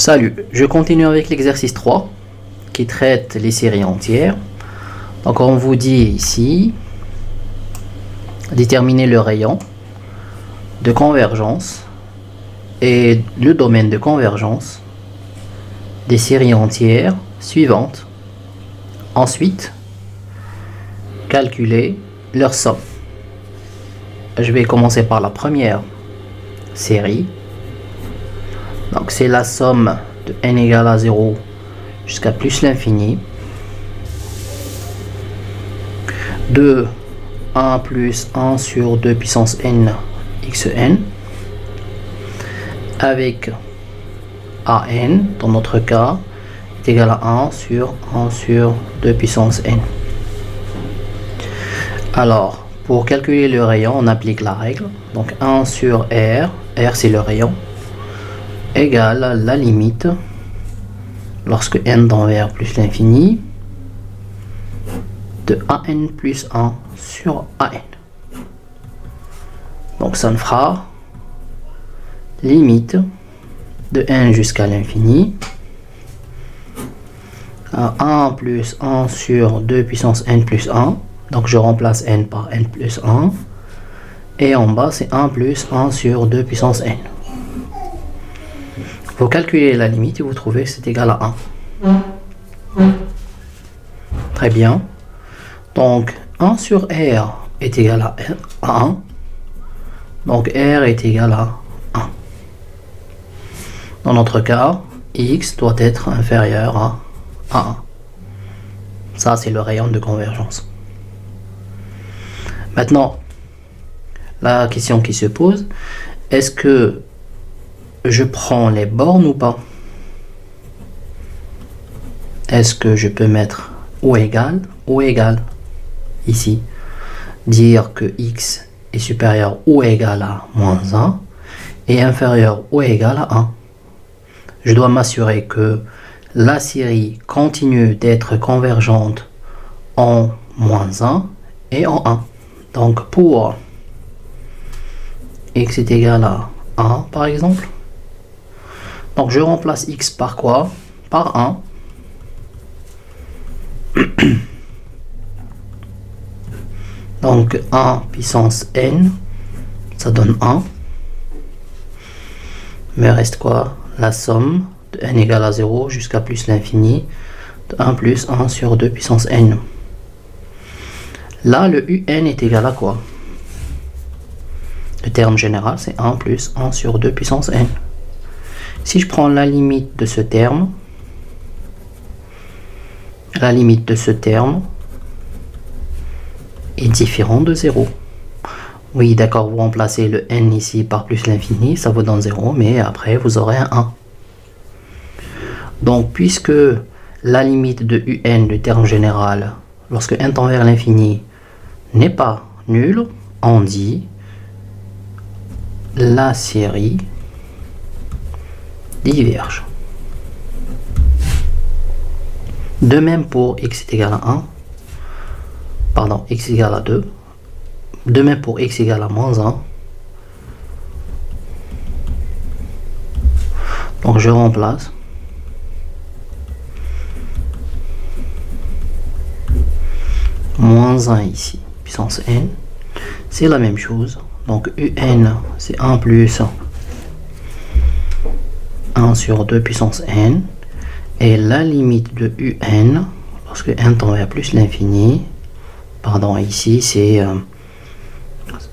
Salut, je continue avec l'exercice 3 qui traite les séries entières. Donc on vous dit ici, déterminer le rayon de convergence et le domaine de convergence des séries entières suivantes. Ensuite, calculer leur somme. Je vais commencer par la première série. Donc c'est la somme de n égale à 0 jusqu'à plus l'infini de 1 plus 1 sur 2 puissance n xn avec an dans notre cas est égal à 1 sur 2 puissance n. Alors pour calculer le rayon on applique la règle, donc 1 sur r c'est le rayon, égale à la limite lorsque n tend vers plus l'infini de an plus 1 sur an. Donc ça me fera limite de n jusqu'à l'infini à 1 plus 1 sur 2 puissance n plus 1. Donc je remplace n par n plus 1 et en bas c'est 1 plus 1 sur 2 puissance n. Vous calculez la limite et vous trouvez que c'est égal à 1. Très bien. Donc 1 sur r est égal à 1. Donc r est égal à 1. Dans notre cas, x doit être inférieur à 1. Ça, c'est le rayon de convergence. Maintenant, la question qui se pose, est-ce que je prends les bornes ou pas? Est-ce que je peux mettre ou égal ici, dire que x est supérieur ou égal à moins 1 et inférieur ou égal à 1. Je dois m'assurer que la série continue d'être convergente en moins 1 et en 1. Donc pour x est égal à 1 par exemple, donc je remplace x par quoi? Par 1. Donc 1 puissance n, ça donne 1. Mais reste quoi? La somme de n égale à 0 jusqu'à plus l'infini de 1 plus 1 sur 2 puissance n. Là, le un est égal à quoi? Le terme général, c'est 1 plus 1 sur 2 puissance n. Si je prends la limite de ce terme, est différent de 0. Oui, d'accord, vous remplacez le n ici par plus l'infini, ça vous donne 0, mais après vous aurez un 1. Donc, puisque la limite de un, le terme général, lorsque n tend vers l'infini, n'est pas nulle, on dit la série diverge. De même pour x est égal à 1, pardon, x égale à 2, de même pour x égale à moins 1. Donc je remplace moins 1 ici, puissance n, c'est la même chose. Donc un c'est 1 plus 1 sur 2 puissance n, et la limite de un, lorsque n tend vers plus l'infini, pardon, ici c'est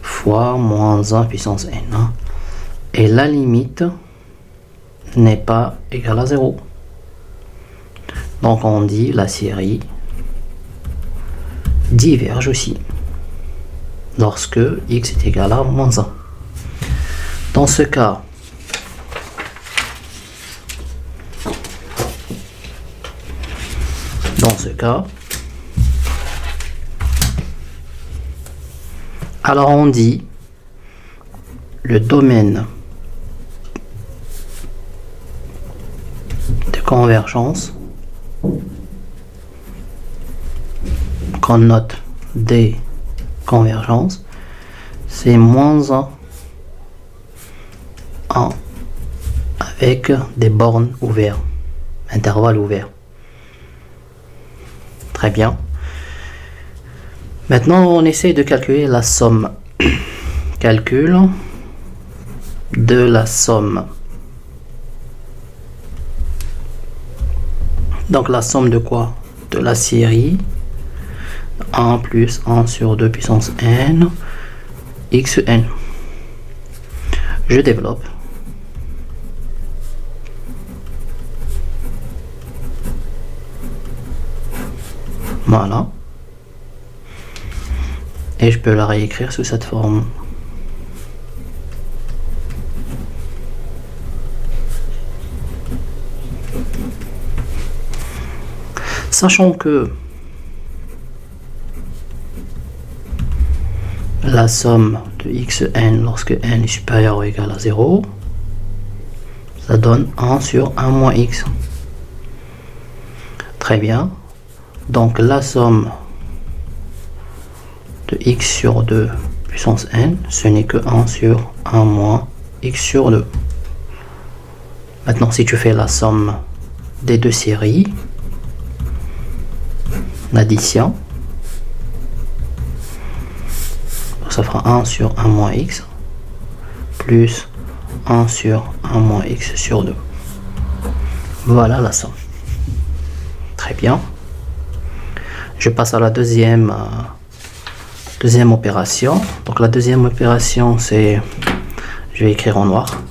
fois moins 1 puissance n, hein, et la limite n'est pas égale à 0. Donc on dit la série diverge aussi lorsque x est égal à moins 1. Dans ce cas, alors on dit le domaine de convergence qu'on note des convergences, c'est moins 1 avec des bornes ouvertes, intervalles ouverts. Très bien. Maintenant, on essaie de calculer la somme. Calcul de la somme. Donc la somme de quoi? De la série 1 plus 1 sur 2 puissance n xn. Je développe. Voilà. Et je peux la réécrire sous cette forme. Sachant que la somme de xn lorsque n est supérieur ou égal à 0, ça donne 1 sur 1 moins x. Très bien. Donc la somme de x sur 2 puissance n, ce n'est que 1 sur 1 moins x sur 2. Maintenant, si tu fais la somme des deux séries, l'addition, ça fera 1 sur 1 moins x plus 1 sur 1 moins x sur 2. Voilà la somme. Très bien. Je passe à la deuxième opération. Donc la deuxième opération, c'est, je vais écrire en noir.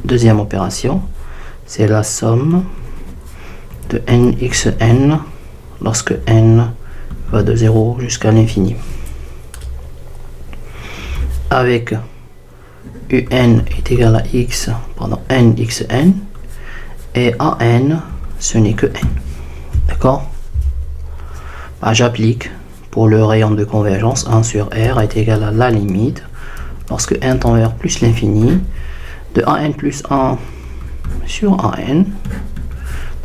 Deuxième opération, c'est la somme de nxn lorsque n va de 0 jusqu'à l'infini. Avec un est égal à x pendant nxn et an ce n'est que n. D'accord? Bah, j'applique pour le rayon de convergence 1 sur r est égal à la limite lorsque n tend vers plus l'infini de an plus 1 sur an.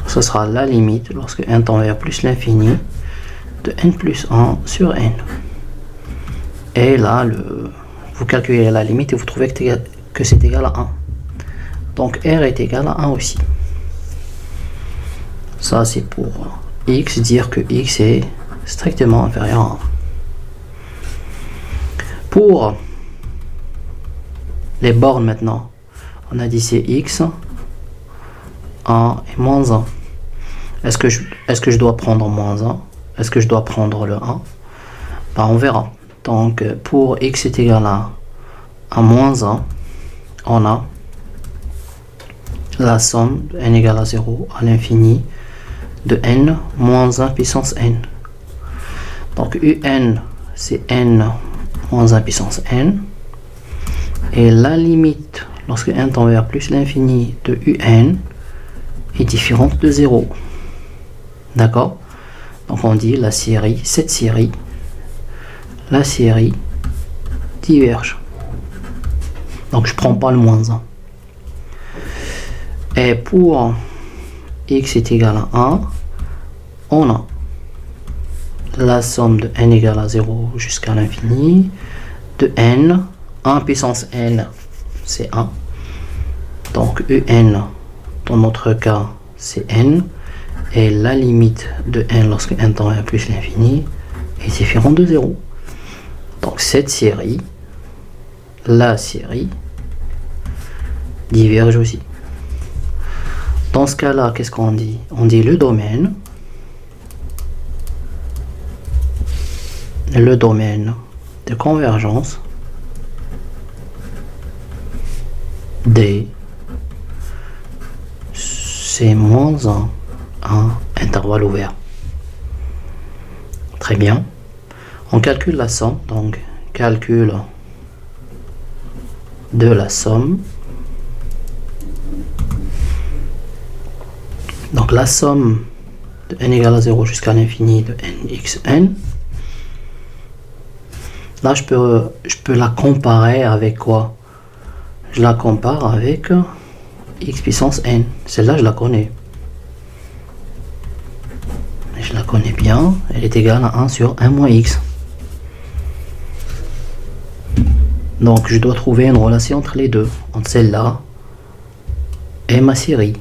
Ce sera la limite lorsque n tend vers plus l'infini de n plus 1 sur n. Et là, vous calculez la limite et vous trouvez que c'est égal à 1. Donc r est égal à 1 aussi. Ça, c'est pour x, dire que x est strictement inférieur à 1. Pour les bornes maintenant, on a dit c'est x, 1 et moins 1. Est-ce que je dois prendre moins 1? Est-ce que je dois prendre le 1? Ben, on verra. Donc pour x est égal à moins 1, on a la somme de n égale à 0 à l'infini de n moins 1 puissance n. Donc un c'est n moins 1 puissance n. Et la limite lorsque n tend vers plus l'infini de un est différente de 0. D'accord? Donc on dit la série, cette série, la série diverge. Donc je prends pas le moins 1. Et pour x est égal à 1, on a la somme de n égale à 0 jusqu'à l'infini de n, 1 puissance n, c'est 1. Donc un, dans notre cas, c'est n. Et la limite de n lorsque n tend vers plus l'infini est différente de 0. Donc cette série, la série, diverge aussi. Dans ce cas-là, qu'est-ce qu'on dit? On dit le domaine de convergence D, c'est moins 1, intervalle ouvert. Très bien. On calcule la somme, donc calcul de la somme. Donc la somme de n égale à 0 jusqu'à l'infini de nxn. Là, je peux la comparer avec quoi? Je la compare avec x puissance n. Celle-là, je la connais. Je la connais bien. Elle est égale à 1 sur 1 moins x. Donc je dois trouver une relation entre les deux, entre celle-là et ma série.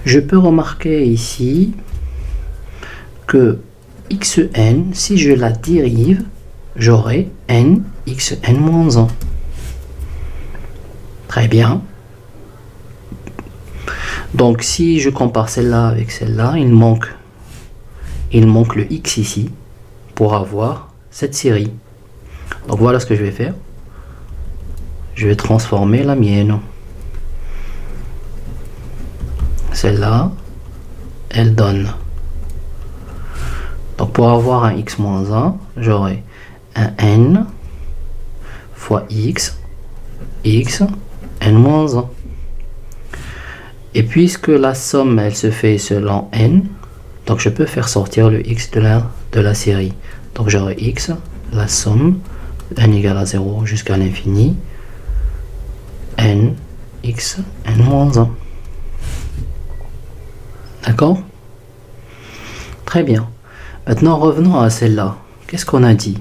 Je peux remarquer ici que xn, si je la dérive, j'aurai n xn moins 1. Très bien. Donc si je compare celle-là avec celle-là, il manque le x ici pour avoir cette série. Donc voilà ce que je vais faire. Je vais transformer la mienne. Celle-là, elle donne. Donc pour avoir un x moins 1, j'aurai un n fois x, n moins 1. Et puisque la somme, elle se fait selon n, donc je peux faire sortir le x de la série. Donc j'aurai x, la somme, n égale à 0 jusqu'à l'infini, n, x, n moins 1. D'accord? Très bien. Maintenant revenons à celle-là. Qu'est-ce qu'on a dit?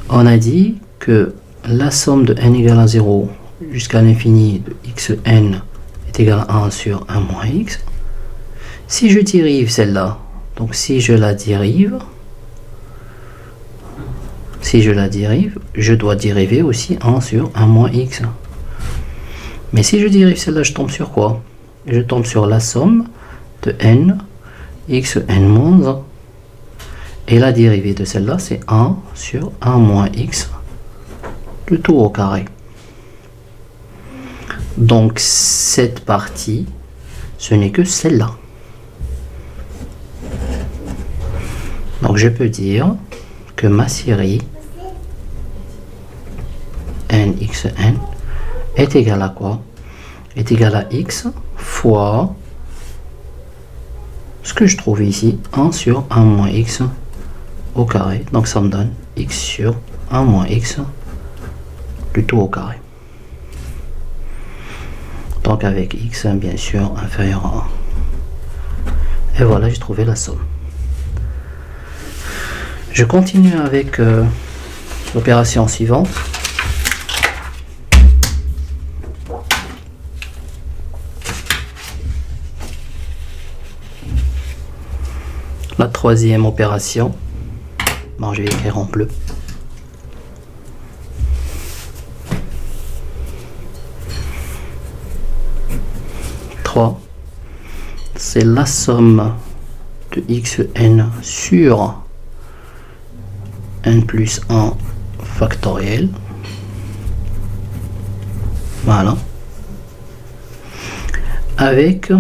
On a dit que la somme de n égale à 0 jusqu'à l'infini de xn est égal à 1 sur 1 moins x. Si je dérive celle-là, donc si je la dérive, je dois dériver aussi 1 sur 1 moins x. Mais si je dérive celle-là, je tombe sur quoi? Je tombe sur la somme de n, xn moins 1. Et la dérivée de celle-là, c'est 1 sur 1 moins x, le tout au carré. Donc cette partie, ce n'est que celle-là. Donc je peux dire que ma série nxn est égale à quoi? Est égale à x fois ce que je trouve ici, 1 sur 1 moins x au carré. Donc ça me donne x sur 1 moins x, le tout au carré. Donc avec x bien sûr inférieur à 1. Et voilà, j'ai trouvé la somme. Je continue avec l'opération suivante. La troisième opération. Bon, je vais écrire en bleu. C'est la somme de xn sur n plus 1 factoriel. Voilà. Avec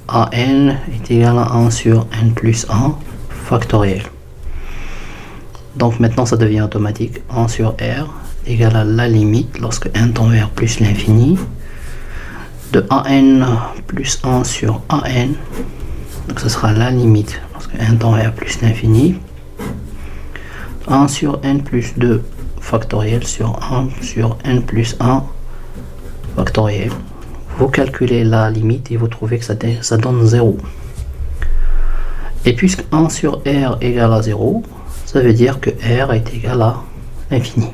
an est égal à 1 sur n plus 1 factoriel. Donc maintenant ça devient automatique. 1 sur r égale à la limite lorsque n tend vers plus l'infini de an plus 1 sur an. Donc ce sera la limite lorsque n tend vers plus l'infini. 1 sur n plus 2 factoriel sur 1 sur n plus 1 factoriel. Vous calculez la limite et vous trouvez que ça donne 0. Et puisque 1 sur r égale à 0, ça veut dire que r est égal à l'infini.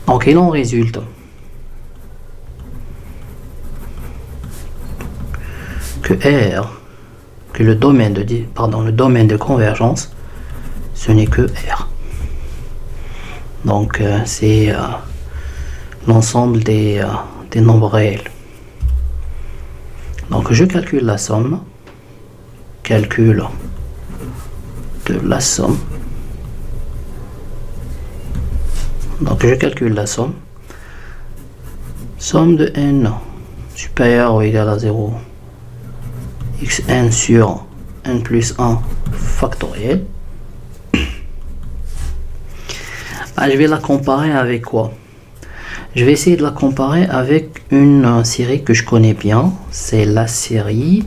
Donc il en résulte que R, que le domaine de convergence, ce n'est que R. Donc c'est l'ensemble des nombres réels. Donc je calcule la somme, calcul de la somme. Donc je calcule la somme. Somme de n supérieur ou égal à 0, xn sur n plus 1 factoriel. Je vais la comparer avec quoi? Je vais essayer de la comparer avec une série que je connais bien. C'est la série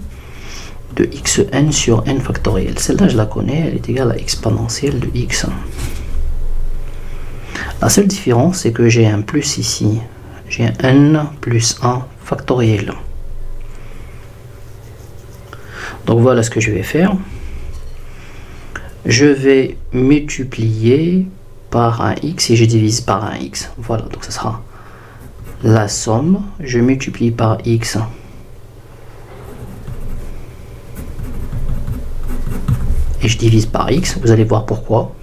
de xn sur n factoriel. Celle-là, je la connais, elle est égale à exponentielle de x. La seule différence, c'est que j'ai un plus ici. J'ai un n plus 1 factoriel. Donc voilà ce que je vais faire. je vais multiplier par un x et je divise par un x. Voilà, donc ce sera la somme. Je multiplie par x et je divise par x. Vous allez voir pourquoi.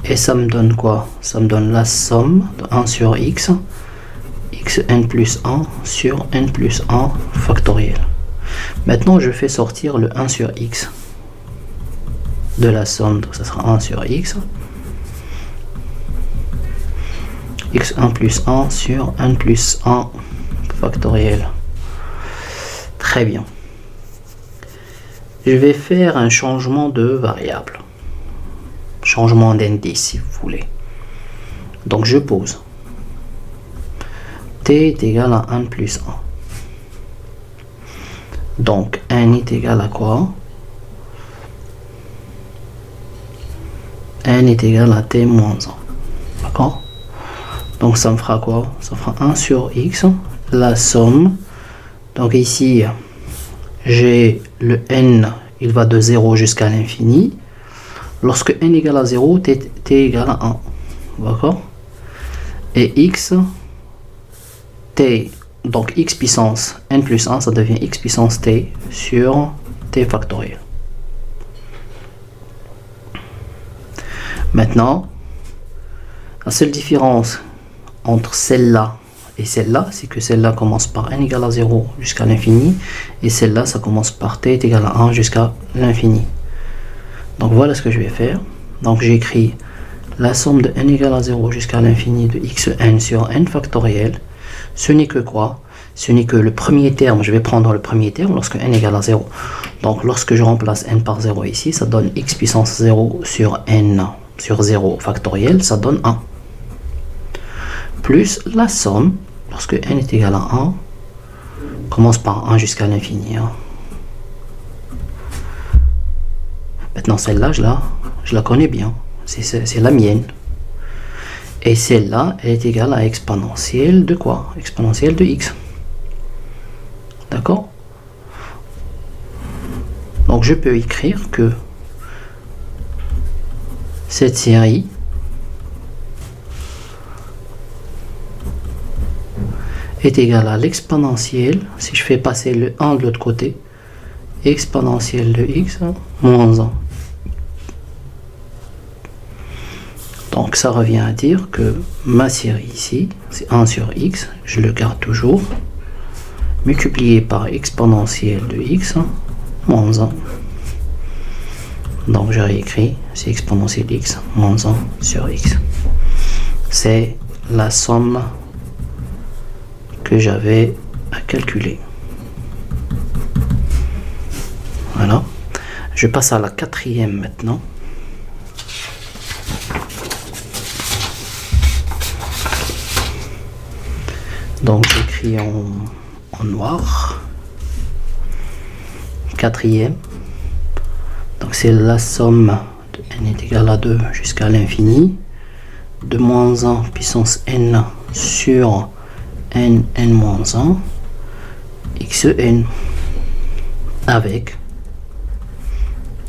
Et ça me donne quoi? Ça me donne la somme de 1 sur x, xn plus 1 sur n plus 1 factoriel. Maintenant, je fais sortir le 1 sur x de la somme, donc ça sera 1 sur x, x1 plus 1 sur n plus 1 factoriel. Très bien. Je vais faire un changement de variable. Changement d'indice si vous voulez. Donc je pose t est égal à 1 plus 1. Donc n est égal à quoi? N est égal à t moins 1. D'accord? Donc ça me fera quoi? Ça fera 1 sur x, la somme. Donc ici, j'ai le n, il va de 0 jusqu'à l'infini. Lorsque n égale à 0, t égale à 1. D'accord? Et x, t, donc x puissance n plus 1, ça devient x puissance t sur t factoriel. Maintenant, la seule différence entre celle-là et celle-là, c'est que celle-là commence par n égale à 0 jusqu'à l'infini, et celle-là, ça commence par t est égal à 1 jusqu'à l'infini. Donc voilà ce que je vais faire. Donc j'écris la somme de n égale à 0 jusqu'à l'infini de xn sur n factoriel. Ce n'est que quoi? Ce n'est que le premier terme. Je vais prendre le premier terme lorsque n égale à 0. Donc lorsque je remplace n par 0 ici, ça donne x puissance 0 sur n sur 0 factoriel, ça donne 1. Plus la somme, lorsque n est égal à 1, commence par 1 jusqu'à l'infini. Maintenant, celle-là, je la connais bien. C'est la mienne. Et celle-là, elle est égale à exponentielle de quoi? Exponentielle de x. D'accord? Donc, je peux écrire que cette série est égale à l'exponentielle, si je fais passer le 1 de l'autre côté, exponentielle de x moins 1. Donc ça revient à dire que ma série ici, c'est 1 sur x, je le garde toujours, multiplié par exponentielle de x moins 1. Donc je réécris, c'est exponentielle de x moins 1 sur x. C'est la somme que j'avais à calculer. Voilà. Je passe à la quatrième maintenant. Donc j'écris en noir. Quatrième. Donc c'est la somme de n est égal à 2 jusqu'à l'infini. De moins 1 puissance n sur n moins 1 xn avec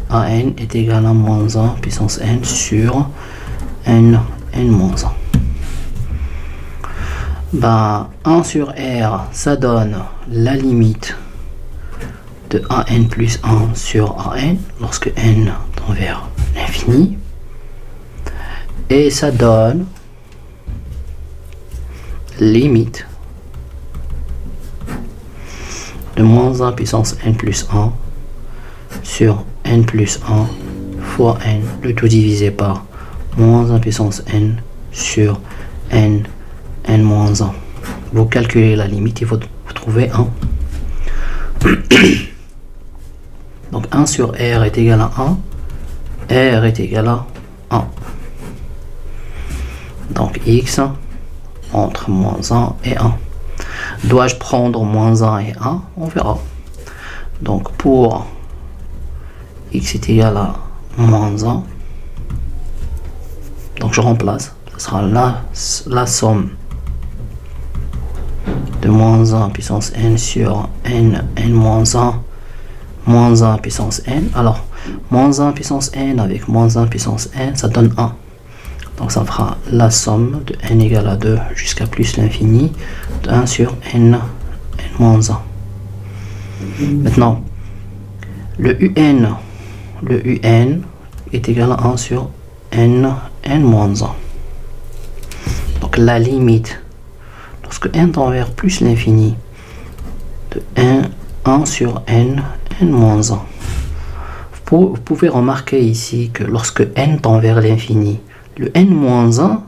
an est égal à moins 1 puissance n sur n moins 1. Ben, 1 sur r, ça donne la limite de an plus 1 sur an lorsque n tend vers l'infini. Et ça donne limite de moins 1 puissance n plus 1 sur n plus 1 fois n, le tout divisé par moins 1 puissance n sur n moins 1. Vous calculez la limite et vous trouvez 1. Donc 1 sur r est égal à 1. R est égal à 1. Donc x entre moins 1 et 1. Dois-je prendre moins 1 et 1? On verra. Donc pour x est égal à moins 1, donc je remplace. Ce sera la somme de moins 1 puissance n sur n moins 1 puissance n. Alors Moins 1 puissance n avec moins 1 puissance n, ça donne 1. Donc ça fera la somme de n égale à 2 jusqu'à plus l'infini de 1 sur n moins 1. Maintenant, le un est égal à 1 sur n moins 1. Donc la limite, lorsque n tend vers plus l'infini, de 1 sur n moins 1. Vous pouvez remarquer ici que lorsque n tend vers l'infini, le n moins 1,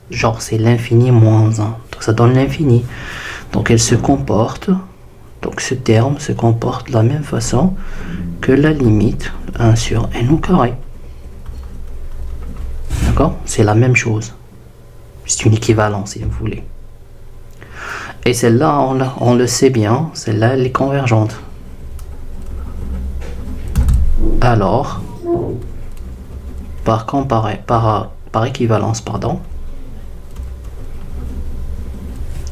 genre c'est l'infini moins 1, donc ça donne l'infini. Donc elle se comporte, donc ce terme se comporte de la même façon que la limite de 1 sur n au carré. D'accord? C'est la même chose. C'est une équivalence si vous voulez. Et celle-là, on le sait bien, celle-là elle est convergente. Alors, par équivalence, pardon,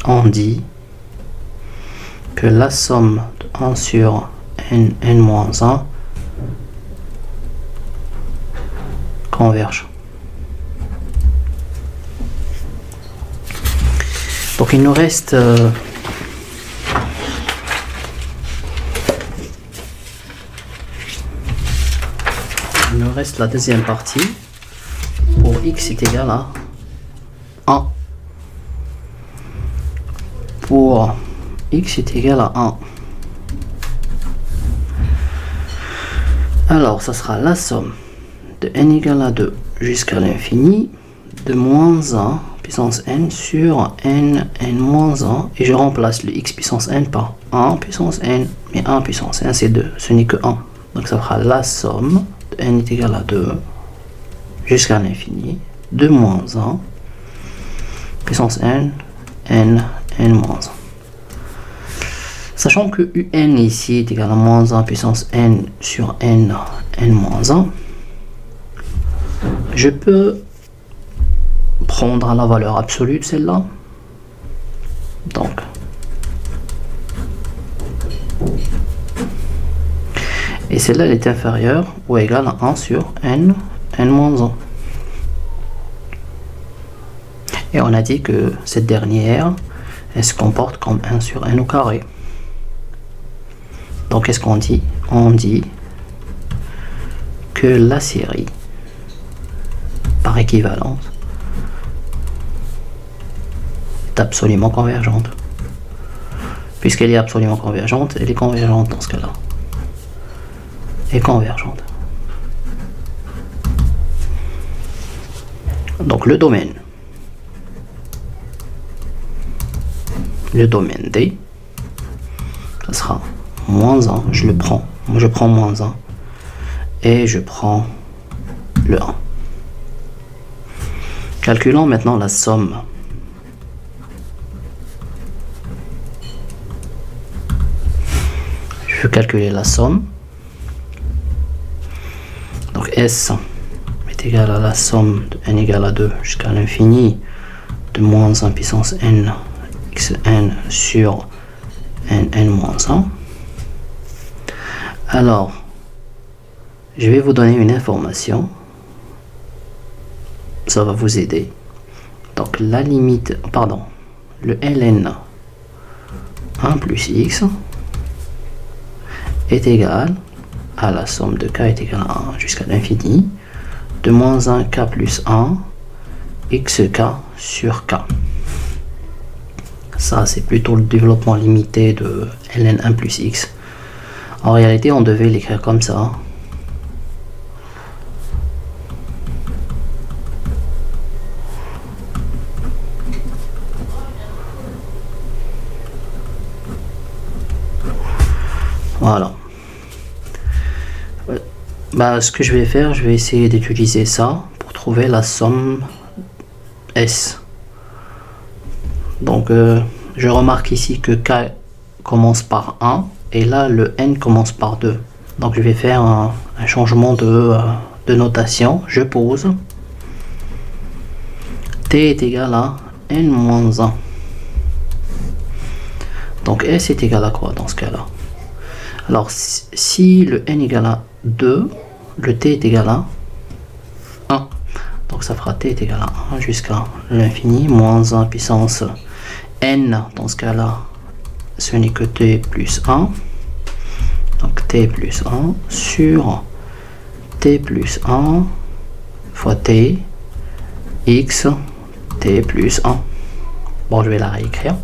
on dit que la somme de 1 sur n moins 1 converge. Donc il nous reste la deuxième partie pour x est égal à 1. Pour x est égal à 1. Alors ça sera la somme de n égale à 2 jusqu'à l'infini de moins 1 puissance n sur n moins 1, et je remplace le x puissance n par 1 puissance n, mais 1 puissance n c'est 2, ce n'est que 1. Donc ça fera la somme de n est égal à 2 jusqu'à l'infini de moins 1 puissance n moins 1. Sachant que un ici est égal à moins 1 puissance n sur n moins 1, je peux prendre la valeur absolue de celle-là. Donc, et celle-là elle est inférieure ou égale à 1 sur n moins 1. Et on a dit que cette dernière, elle se comporte comme 1 sur n au carré. Donc qu'est-ce qu'on dit? On dit que la série, par équivalence, est absolument convergente. Puisqu'elle est absolument convergente, elle est convergente dans ce cas-là. Et convergente. Donc le domaine D, ça sera moins 1, je le prends. Moi je prends moins 1 et je prends le 1. Calculons maintenant la somme. Je veux calculer la somme. Donc S est égal à la somme de n égale à 2 jusqu'à l'infini de moins 1 puissance n xn sur n moins 1. Alors, je vais vous donner une information. Ça va vous aider. Donc la limite, pardon, le ln 1 plus x est égal à la somme de k est égal à 1 jusqu'à l'infini de moins 1 k plus 1 xk sur k. Ça c'est plutôt le développement limité de ln 1 plus x. En réalité on devait l'écrire comme ça. Voilà. Ce que je vais faire, je vais essayer d'utiliser ça pour trouver la somme S. Donc je remarque ici que K commence par 1 et là le N commence par 2. Donc je vais faire un changement de notation. Je pose. T est égal à N moins 1. Donc S est égal à quoi dans ce cas-là? Alors si le N égale à 2, le t est égal à 1. Donc ça fera t est égal à 1 jusqu'à l'infini, moins 1 puissance n. Dans ce cas-là, ce n'est que t plus 1. Donc t plus 1 sur t plus 1 fois t x t plus 1. Bon, je vais la réécrire.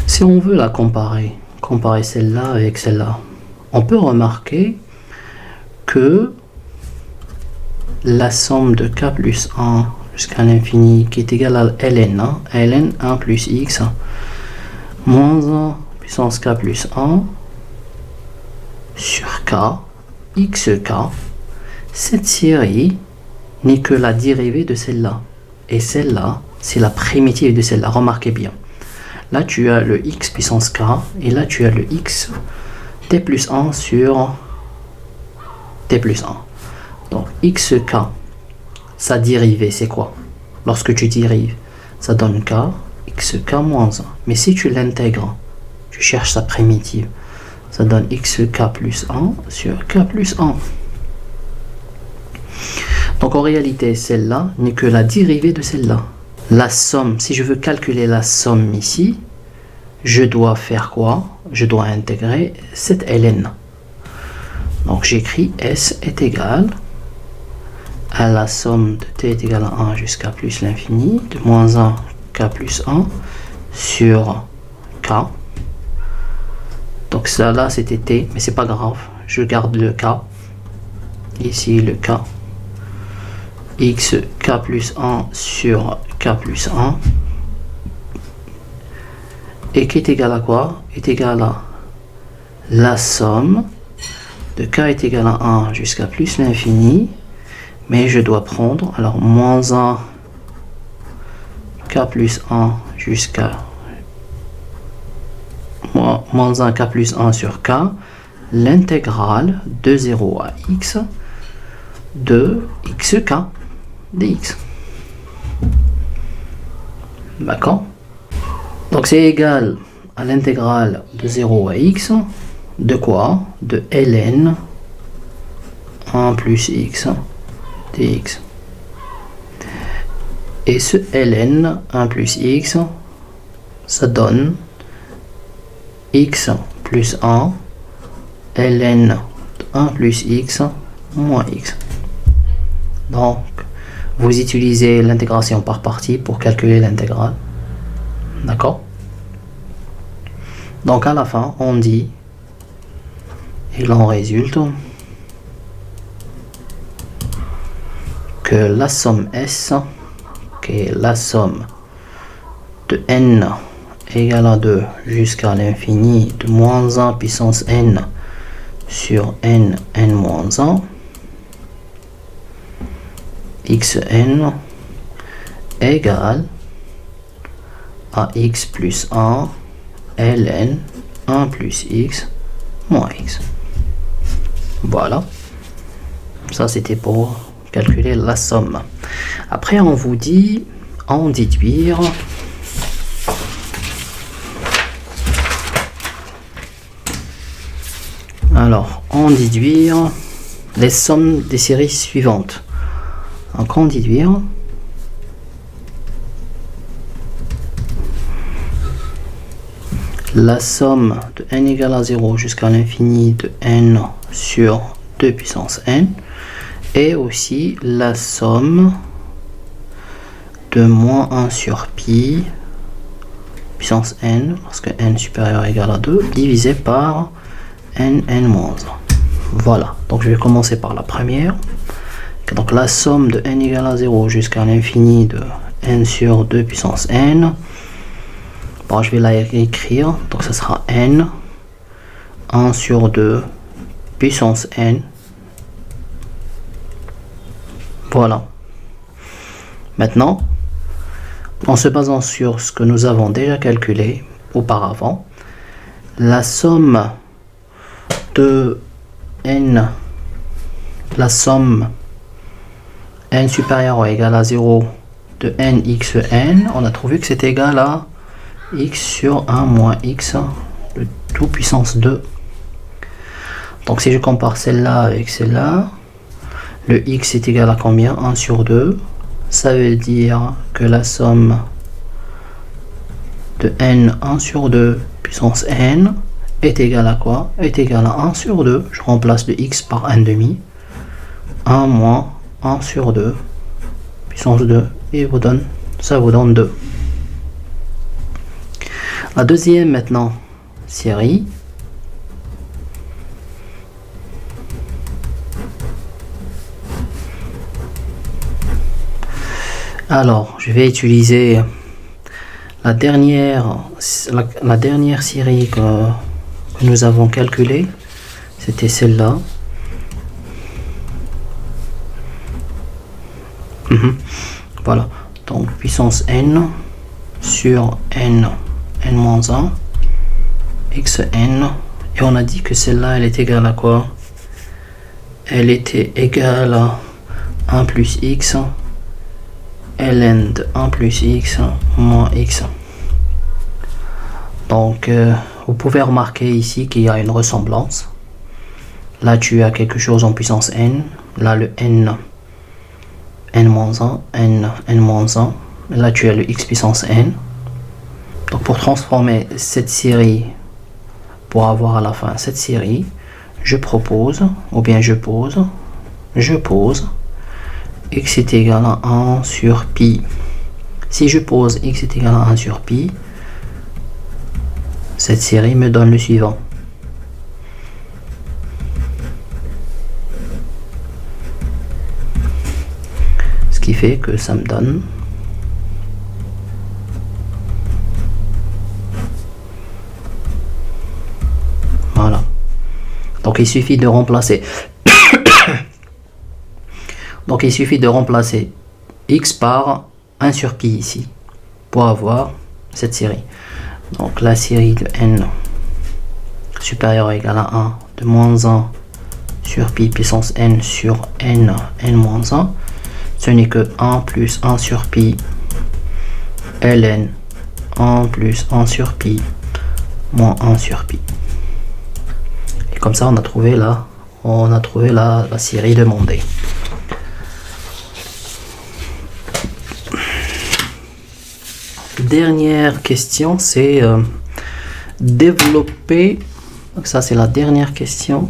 Si on veut la comparer celle-là avec celle-là, on peut remarquer que la somme de k plus 1 jusqu'à l'infini qui est égale à ln, ln 1 plus x moins 1 puissance k plus 1 sur k, xk, cette série n'est que la dérivée de celle-là. Et celle-là, c'est la primitive de celle-là. Remarquez bien. Là, tu as le x puissance k, et là, tu as le x t plus 1 sur t plus 1. Donc, xk, sa dérivée, c'est quoi? Lorsque tu dérives, ça donne k, xk moins 1. Mais si tu l'intègres, tu cherches sa primitive, ça donne xk plus 1 sur k plus 1. Donc, en réalité, celle-là n'est que la dérivée de celle-là. La somme, si je veux calculer la somme ici, je dois faire quoi? Je dois intégrer cette ln. Donc j'écris S est égal à la somme de t est égal à 1 jusqu'à plus l'infini de moins 1 k plus 1 sur k. Donc ça là c'était t, mais c'est pas grave, je garde le k. Ici le k. X k plus 1 sur k plus 1 et qui est égal à quoi? Est égal à la somme de k est égal à 1 jusqu'à plus l'infini, mais je dois prendre alors moins 1 k plus 1 jusqu'à moins 1 k plus 1 sur k, l'intégrale de 0 à x de xk dx. D'accord? Donc c'est égal à l'intégrale de 0 à x de quoi? De ln 1 plus x dx. Et ce ln 1 plus x, ça donne x plus 1 ln 1 plus x moins x. Donc vous utilisez l'intégration par partie pour calculer l'intégrale. D'accord? Donc à la fin, on dit, il en résulte que la somme S, qui est la somme de n égale à 2 jusqu'à l'infini de moins 1 puissance n sur n moins 1, xn égale à x plus 1 ln 1 plus x moins x. Voilà, ça c'était pour calculer la somme. Après on vous dit en déduire les sommes des séries suivantes. Donc en déduire la somme de n égale à 0 jusqu'à l'infini de n sur 2 puissance n, et aussi la somme de moins 1 sur pi puissance n, parce que n supérieur ou égal à 2, divisé par n moins 1. Voilà, donc je vais commencer par la première. Donc la somme de n égale à 0 jusqu'à l'infini de n sur 2 puissance n, bon, je vais la écrire, donc ça sera n 1 sur 2 puissance n. Voilà. Maintenant, en se basant sur ce que nous avons déjà calculé auparavant, la somme de n, la somme n supérieur ou égal à 0 de n x n, on a trouvé que c'est égal à x sur 1 moins x, le tout puissance 2. Donc si je compare celle-là avec celle-là, le x est égal à combien? 1 sur 2. Ça veut dire que la somme de n 1 sur 2 puissance n est égale à quoi? Est égale à 1 sur 2. Je remplace le x par 1 demi. 1 moins 1 sur 2 puissance 2 et ça vous donne 2. La deuxième maintenant série. Alors, je vais utiliser la dernière série que nous avons calculée. C'était celle-là. Voilà. Donc, puissance n sur n moins 1, xn. Et on a dit que celle-là, elle est égale à quoi? Elle était égale à 1 plus x ln de 1 plus x moins x. Donc vous pouvez remarquer ici qu'il y a une ressemblance. Là tu as quelque chose en puissance n, là le n moins 1, n moins 1, là tu as le x puissance n. Donc pour transformer cette série, pour avoir à la fin cette série, je propose, ou bien je pose x est égal à 1 sur pi. Si je pose x est égal à 1 sur pi, cette série me donne le suivant. Ce qui fait que ça me donne voilà. Donc il suffit de remplacer donc il suffit de remplacer x par 1 sur pi ici pour avoir cette série. Donc la série de n supérieur ou égal à 1 de moins 1 sur pi puissance n sur n moins 1, ce n'est que 1 plus 1 sur pi ln 1 plus 1 sur pi moins 1 sur pi. Et comme ça on a trouvé la série demandée. Dernière question, c'est développer, donc ça c'est la dernière question,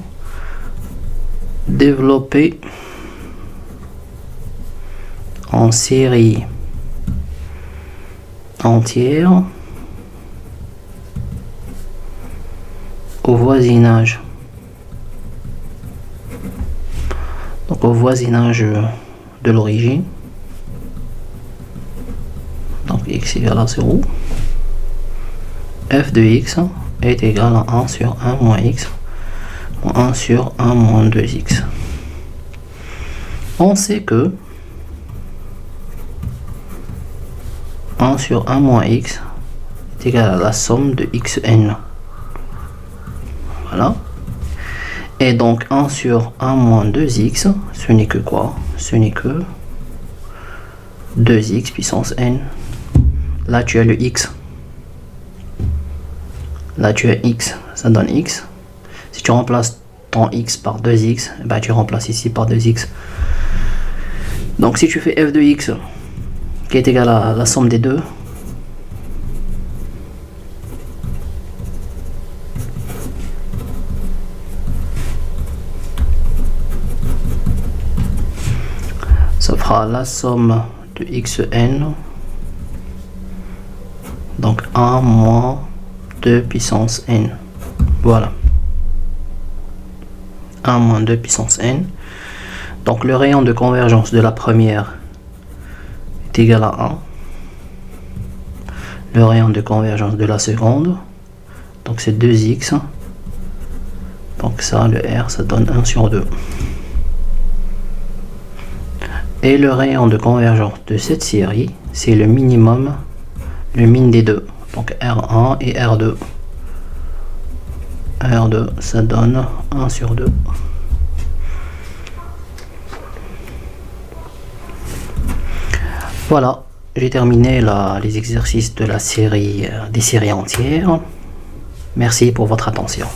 développer en série entière au voisinage, donc au voisinage de l'origine. Donc x égale à 0, f de x est égal à 1 sur 1 moins x, moins 1 sur 1 moins 2x. On sait que 1 sur 1 moins x est égal à la somme de xn. Voilà. Et donc 1 sur 1 moins 2x, ce n'est que quoi? Ce n'est que 2x puissance n. Là tu as le x. Là tu as x, ça donne x. Si tu remplaces ton x par 2x, ben tu remplaces ici par 2x. Donc si tu fais f de x qui est égal à la somme des deux, ça fera la somme de xn, donc 1 moins 2 puissance n. Voilà. 1 moins 2 puissance n. Donc le rayon de convergence de la première est égal à 1. Le rayon de convergence de la seconde, donc c'est 2x. Donc ça, le R, ça donne 1 sur 2. Et le rayon de convergence de cette série, c'est le minimum, le min des deux. Donc R1 et R2. R2, ça donne 1 sur 2. Voilà, j'ai terminé les exercices de la série des séries entières. Merci pour votre attention.